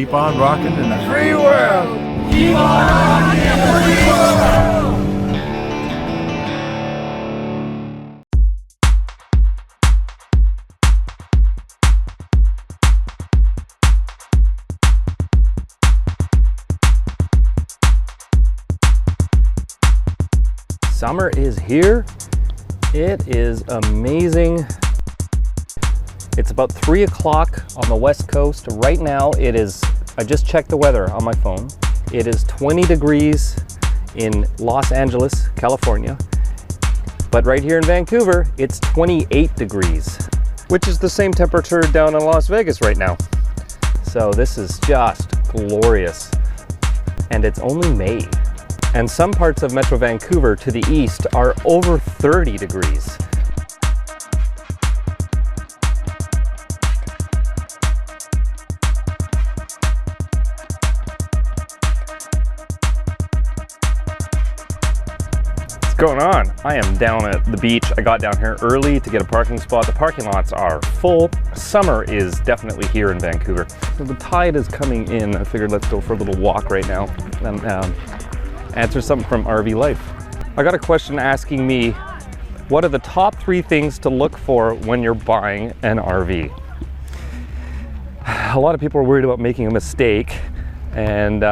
Keep on rocking in the Free world! Keep on rocking in the free world! Summer is here. It is amazing. It's about 3 o'clock on the West Coast. Right now it is, I just checked the weather on my phone. It is 20 degrees in Los Angeles, California. But right here in Vancouver, it's 28 degrees, which is the same temperature down in Las Vegas right now. So this is just glorious. And it's only May. And some parts of Metro Vancouver to the east are over 30 degrees. What's going on? I am down at the beach. I got down here early to get a parking spot. The parking lots are full. Summer is definitely here in Vancouver. So the tide is coming in. I figured let's go for a little walk right now and answer something from RV Life. I got a question asking me, what are the top 3 things to look for when you're buying an RV? A lot of people are worried about making a mistake, and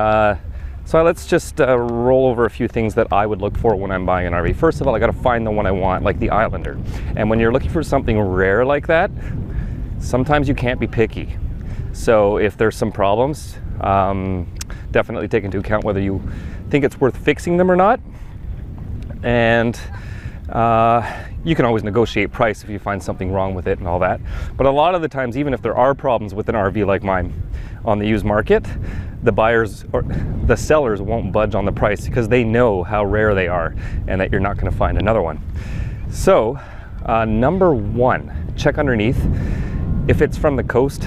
so let's just roll over a few things that I would look for when I'm buying an RV. First of all, I gotta find the one I want, like the Islander. And when you're looking for something rare like that, sometimes you can't be picky. So if there's some problems, definitely take into account whether you think it's worth fixing them or not. And you can always negotiate price if you find something wrong with it and all that. But a lot of the times, even if there are problems with an RV like mine on the used market, the buyers or the sellers won't budge on the price because they know how rare they are and that you're not going to find another one. So number 1, check underneath. If it's from the coast,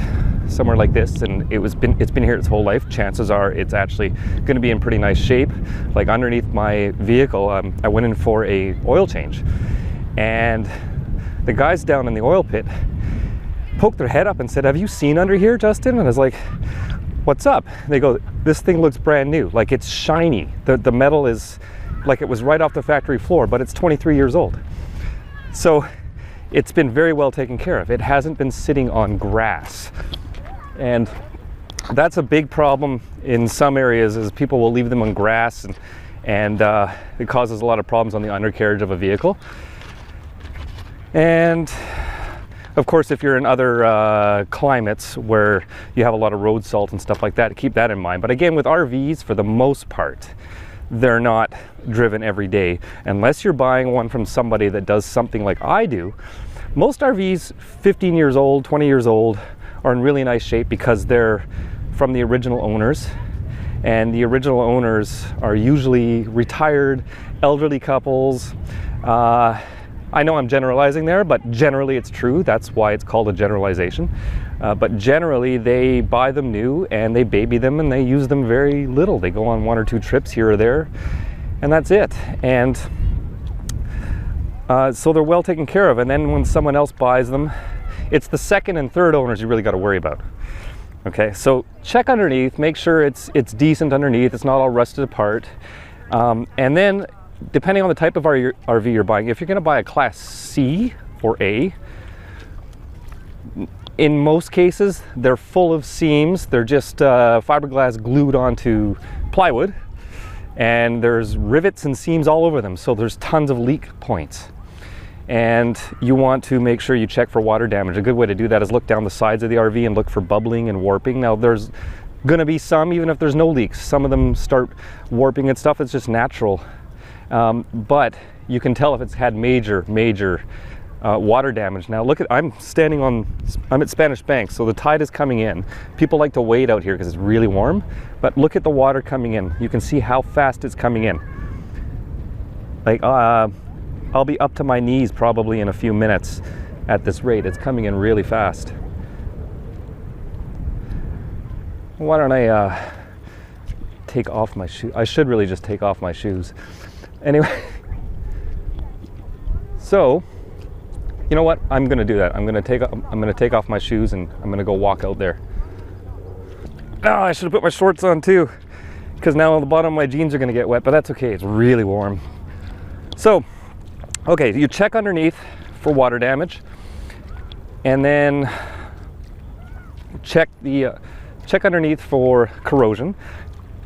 somewhere like this, and it's been here its whole life, chances are it's actually going to be in pretty nice shape. Like underneath my vehicle, I went in for a oil change, and the guys down in the oil pit poked their head up and said, "Have you seen under here, Justin?" And I was like, "What's up?" They go, "This thing looks brand new. Like it's shiny. The metal is like it was right off the factory floor, but it's 23 years old." So it's been very well taken care of. It hasn't been sitting on grass. And that's a big problem in some areas, is people will leave them on grass, and it causes a lot of problems on the undercarriage of a vehicle. And of course, if you're in other climates where you have a lot of road salt and stuff like that, keep that in mind. But again, with RVs, for the most part, they're not driven every day. Unless you're buying one from somebody that does something like I do. Most RVs, 15 years old, 20 years old, are in really nice shape because they're from the original owners, and the original owners are usually retired elderly couples. I know I'm generalizing there, but generally it's true. That's why it's called a generalization. But generally they buy them new and they baby them and they use them very little. They go on 1 or 2 trips here or there, and that's it. And so they're well taken care of. And then when someone else buys them, it's the second and third owners you really got to worry about. Okay, so check underneath, make sure it's decent underneath, it's not all rusted apart. And then, depending on the type of RV you're buying, if you're going to buy a Class C or A, in most cases they're full of seams. They're just fiberglass glued onto plywood, and there's rivets and seams all over them, so there's tons of leak points. And you want to make sure you check for water damage. A good way to do that is look down the sides of the RV and look for bubbling and warping. Now there's going to be some, even if there's no leaks, some of them start warping and stuff. It's just natural. But you can tell if it's had major water damage. Now look at, I'm at Spanish Bank, so the tide is coming in. People like to wade out here because it's really warm, but look at the water coming in. You can see how fast it's coming in. Like, I'll be up to my knees probably in a few minutes at this rate. It's coming in really fast. Why don't I take off my shoes? I should really just take off my shoes. Anyway, so you know what? I'm gonna do that. I'm gonna take off my shoes and I'm gonna go walk out there. Oh, I should have put my shorts on too, because now the bottom of my jeans are going to get wet, but that's okay. It's really warm. So, okay, you check underneath for water damage, and then check underneath for corrosion.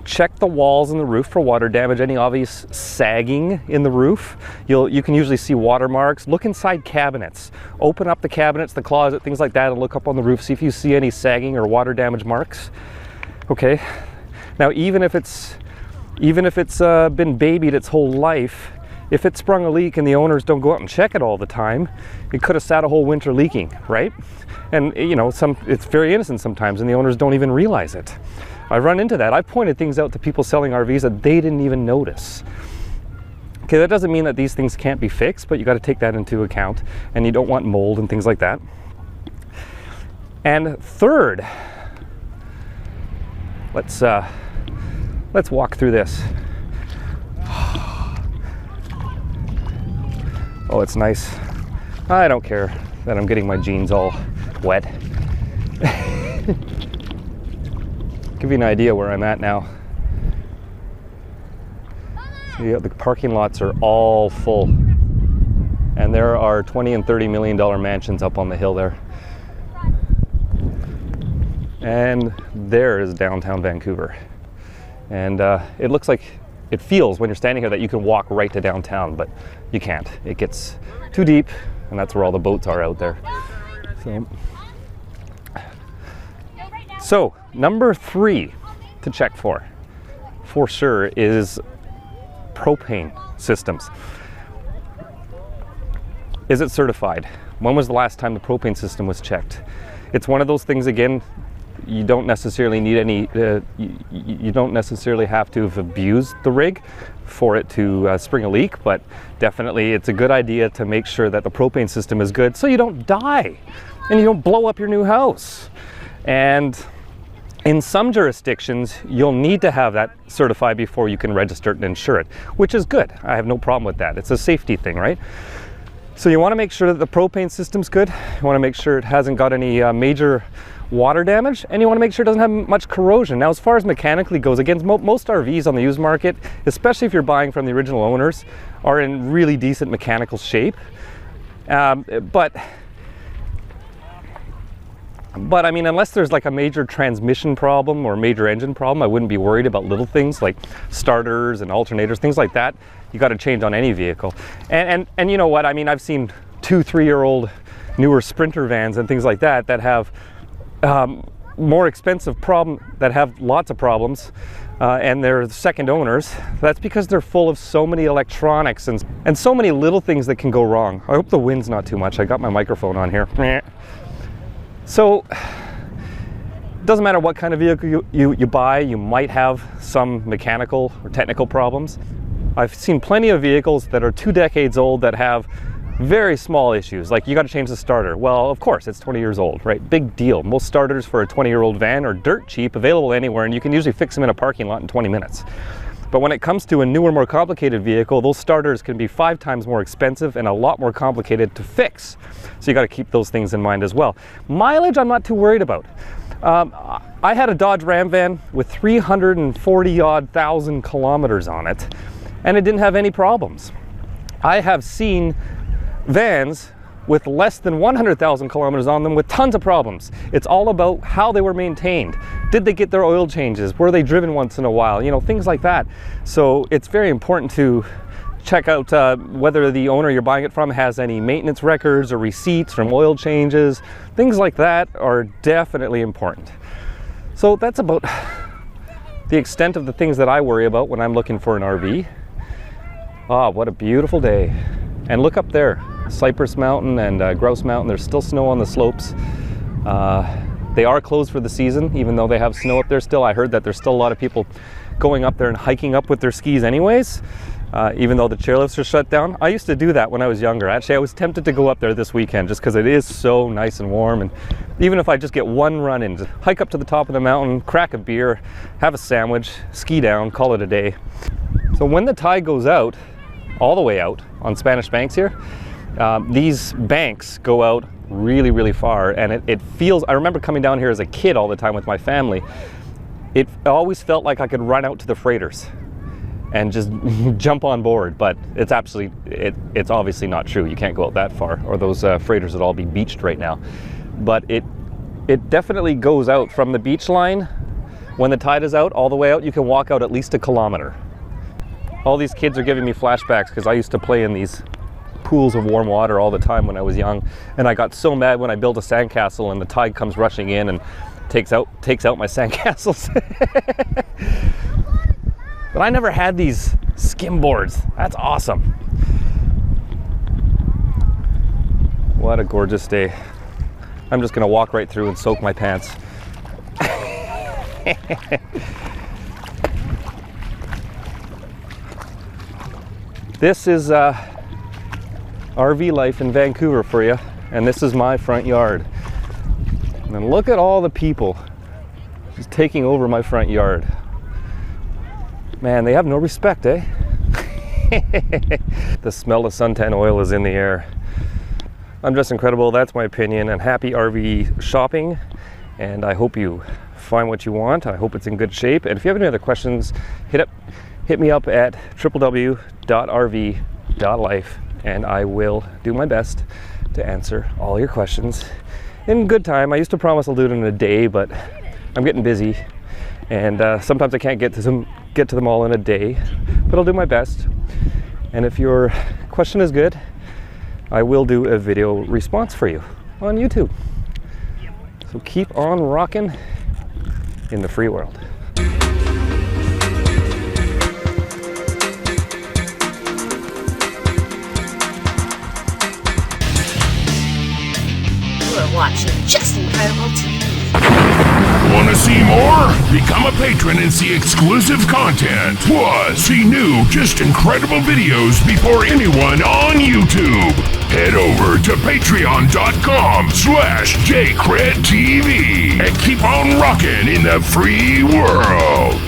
Check the walls and the roof for water damage, any obvious sagging in the roof. You can usually see watermarks. Look inside cabinets. Open up the cabinets, the closet, things like that, and look up on the roof. See if you see any sagging or water damage marks. Okay. Now, even if it's been babied its whole life, if it sprung a leak and the owners don't go out and check it all the time, it could have sat a whole winter leaking, right? And you know, it's very innocent sometimes, and the owners don't even realize it. I run into that. I've pointed things out to people selling RVs that they didn't even notice. Okay, that doesn't mean that these things can't be fixed, but you got to take that into account, and you don't want mold and things like that. And third, let's walk through this. Oh, it's nice. I don't care that I'm getting my jeans all wet. Give you an idea where I'm at now. See, the parking lots are all full, and there are $20 and $30 million mansions up on the hill there. And there is downtown Vancouver. And it looks like, it feels when you're standing here that you can walk right to downtown, but you can't. It gets too deep, and that's where all the boats are out there. So number 3 to check for sure, is propane systems. Is it certified? When was the last time the propane system was checked? It's one of those things, again, you don't necessarily need any, you don't necessarily have to have abused the rig for it to spring a leak, but definitely it's a good idea to make sure that the propane system is good so you don't die and you don't blow up your new house. And in some jurisdictions, you'll need to have that certified before you can register it and insure it, which is good. I have no problem with that. It's a safety thing, right? So you want to make sure that the propane system's good. You want to make sure it hasn't got any major water damage, and you want to make sure it doesn't have much corrosion. Now, as far as mechanically goes, again, most RVs on the used market, especially if you're buying from the original owners, are in really decent mechanical shape. But I mean, unless there's like a major transmission problem or major engine problem, I wouldn't be worried about little things like starters and alternators, things like that. You got to change on any vehicle. And you know what? I mean, I've seen 2-3-year-old newer Sprinter vans and things like that that have more expensive that have lots of problems, and they're second owners. That's because they're full of so many electronics and so many little things that can go wrong. I hope the wind's not too much. I got my microphone on here. So it doesn't matter what kind of vehicle you buy, you might have some mechanical or technical problems. I've seen plenty of vehicles that are 2 decades old that have very small issues, like you got to change the starter. Well, of course, it's 20 years old, right? Big deal. Most starters for a 20-year-old van are dirt cheap, available anywhere, and you can usually fix them in a parking lot in 20 minutes. But when it comes to a newer, more complicated vehicle, those starters can be 5 times more expensive and a lot more complicated to fix. So you got to keep those things in mind as well. Mileage, I'm not too worried about. I had a Dodge Ram van with 340-odd thousand kilometers on it, and it didn't have any problems. I have seen vans with less than 100,000 kilometers on them with tons of problems. It's all about how they were maintained. Did they get their oil changes? Were they driven once in a while? You know, things like that. So it's very important to check out whether the owner you're buying it from has any maintenance records or receipts from oil changes. Things like that are definitely important. So that's about the extent of the things that I worry about when I'm looking for an RV. Ah, what a beautiful day. And look up there, Cypress Mountain and Grouse Mountain. There's still snow on the slopes. They are closed for the season, even though they have snow up there still. I heard that there's still a lot of people going up there and hiking up with their skis anyways, even though the chairlifts are shut down. I used to do that when I was younger. Actually, I was tempted to go up there this weekend just because it is so nice and warm. And even if I just get one run in, just hike up to the top of the mountain, crack a beer, have a sandwich, ski down, call it a day. So when the tide goes out, all the way out on Spanish Banks here, these banks go out really, really far, and it feels, I remember coming down here as a kid all the time with my family, it always felt like I could run out to the freighters and just jump on board, but it's it's obviously not true. You can't go out that far, or those freighters would all be beached right now. But it definitely goes out from the beach line. When the tide is out, all the way out, you can walk out at least 1 kilometer. All these kids are giving me flashbacks because I used to play in these pools of warm water all the time when I was young, and I got so mad when I built a sandcastle and the tide comes rushing in and takes out my sandcastles. But I never had these skim boards. That's awesome. What a gorgeous day. I'm just gonna walk right through and soak my pants. This is RV life in Vancouver for you, and this is my front yard. And then look at all the people just taking over my front yard. Man, they have no respect, eh? The smell of suntan oil is in the air. I'm just incredible, that's my opinion, and happy RV shopping. And I hope you find what you want. I hope it's in good shape. And if you have any other questions, hit me up at www.rv.life, and I will do my best to answer all your questions in good time. I used to promise I'll do it in a day, but I'm getting busy, and sometimes I can't get to them all in a day, but I'll do my best. And if your question is good, I will do a video response for you on YouTube. So keep on rocking in the free world. You are watching Just Incredible TV. Want to see more? Become a patron and see exclusive content. Plus, see new, just incredible videos before anyone on YouTube. Head over to patreon.com/JCredTV and keep on rocking in the free world.